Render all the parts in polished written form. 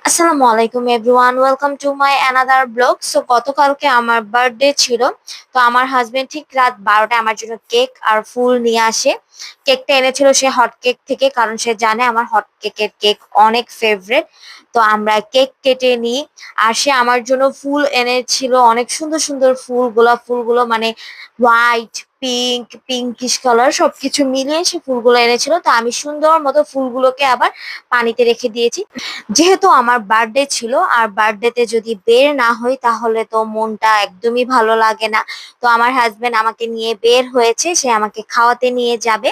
আসসালামু আলাইকুম everyone, welcome to my another blog. So গতকালকে আমার বার্থডে ছিল। তো আমার হাজবেন্ড ঠিক রাত 12টায় আমার জন্য কেক আর ফুল নিয়ে আসে। কেকটা এনেছিল সে হট কেক থেকে, কারণ সে জানে আমার হট কেকের কেক অনেক ফেভারিট। তো আমরা কেক কেটে নিই। আর সে আমার জন্য ফুল এনেছিল, অনেক সুন্দর সুন্দর ফুল, গোলাপ ফুলগুলো মানে হোয়াইট, পিঙ্ক, পিঙ্কিশ কালার সবকিছু মিলিয়ে সে ফুলগুলো এনেছিল। তো আমি সুন্দর মতো ফুলগুলোকে আবার পানিতে রেখে দিয়েছি। যেহেতু আমার বার্থডে ছিল, আর বার্থডেতে যদি বের না হই তাহলে তো মনটা একদমই ভালো লাগে না। তো আমার হাজবেন্ড আমাকে নিয়ে বের হয়েছে, সে আমাকে খাওয়াতে নিয়ে যাবে।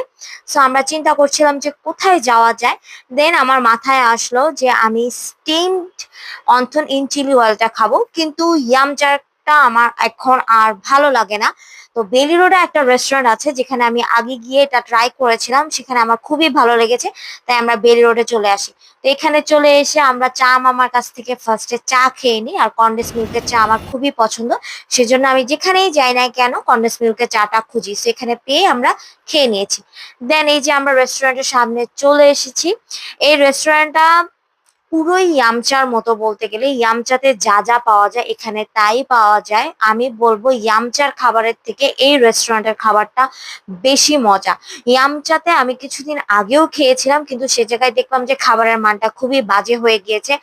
সো আমরা চিন্তা করছিলাম যে কোথায় যাওয়া যায়। দেন আমার মাথায় আসলো যে আমি স্টিমড অন্থন ইন চিলি অয়েলটা খাবো, কিন্তু ইয়াম চারটা আমার এখন আর ভালো লাগে না। তো বেলি রোডে একটা রেস্টুরেন্ট আছে যেখানে আমি আগে গিয়ে এটা ট্রাই করেছিলাম, সেখানে আমার খুবই ভালো লেগেছে। তাই আমরা বেলি রোডে চলে আসি। তো এখানে চলে এসে আমরা চা মামার কাছ থেকে ফার্স্টে চা খেয়ে নিই। আর কন্ডেন্স মিল্কের চা আমার খুবই পছন্দ, সেজন্য আমি যেখানেই যাই না কেন কন্ডেন্স মিল্কের চাটা খুঁজি। সেখানে পেয়ে আমরা খেয়ে নিয়েছি। দেন এই যে আমরা রেস্টুরেন্টের সামনে চলে এসেছি। এই রেস্টুরেন্টটা পুরোই ইয়ামচার মতো, বলতে গেলে ইয়ামচাতে যা যা পাওয়া যায় এখানে তাই পাওয়া যায়। আমি বলবো ইয়ামচার খাবারের থেকে এই রেস্টুরেন্টের খাবারটা বেশি মজা। ইয়ামচাতে আমি কিছুদিন আগেও খেয়েছিলাম, কিন্তু সে জায়গায় দেখলাম যে খাবারের মানটা খুবই বাজে হয়ে গিয়েছে,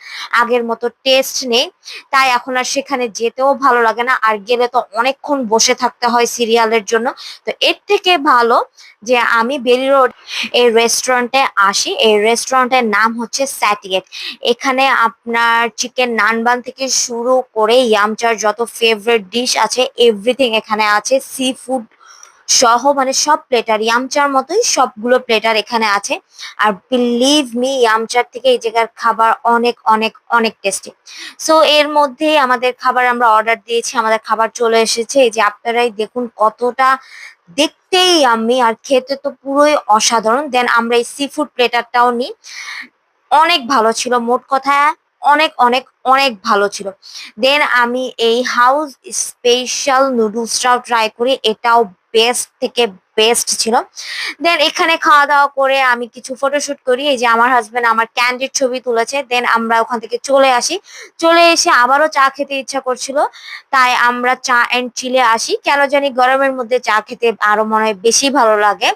আগের মতো টেস্ট নেই। তাই এখন আর সেখানে যেতেও ভালো লাগে না, আর গেলে তো অনেকক্ষণ বসে থাকতে হয় সিরিয়ালের জন্য। তো এর থেকে ভালো যে আমি বেলি রোড এই রেস্টুরেন্টে আসি। এই রেস্টুরেন্টের নাম হচ্ছে স্যাটিয়েট। এখানে আপনার চিকেন নানবান থেকে শুরু করে ইয়ামচার যত ফেভারিট ডিশ আছে এভরিথিং এখানে আছে, সি ফুড সহ মানে সব প্লেটার ইয়ামচার মতোই সবগুলো প্লেটার এখানে আছে। আর বিলিভ মি, ইয়ামচার থেকে এই জায়গার খাবার অনেক অনেক অনেক টেস্টি। সো এর মধ্যে আমাদের খাবার আমরা অর্ডার দিয়েছি, আমাদের খাবার চলে এসেছে। এই যে আপনারাই দেখুন কতটা দেখতেই আমি, আর খেতে তো পুরোই অসাধারণ। দেন আমরা এই সি ফুড প্লেটারটাও নিই, অনেক ভালো ছিল। মোট কথা অনেক অনেক অনেক ভালো ছিল। দেন আমি এই হাউস স্পেশাল নুডলসটাও ট্রাই করি, এটাও বেস্ট থেকে বেস্ট ছিল। দেন এখানে খাওয়া দাওয়া করে আমি কিছু ফটোশুট করি। এই যে আমার হাজবেন্ড আমার ক্যান্ডিড ছবি তুলেছে। দেন আমরা ওখান থেকে চলে আসি। চলে এসে আবারও চা খেতে ইচ্ছা করছিল, তাই আমরা চা এন্ড চিলে আসি। কেন জানি গরমের মধ্যে চা খেতে আরো মনে হয় বেশি ভালো লাগে।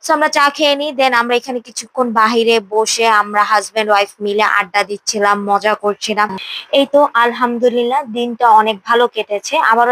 সো আমরা চা খেয়ে নিই। দেন আমরা এখানে কিছুক্ষণ বাহিরে বসে আমরা হাজবেন্ড ওয়াইফ মিলে আড্ডা দিচ্ছিলাম, মজা করছিলাম। এই তো আলহামদুলিল্লাহ দিনটা অনেক ভালো কেটেছে। আবারও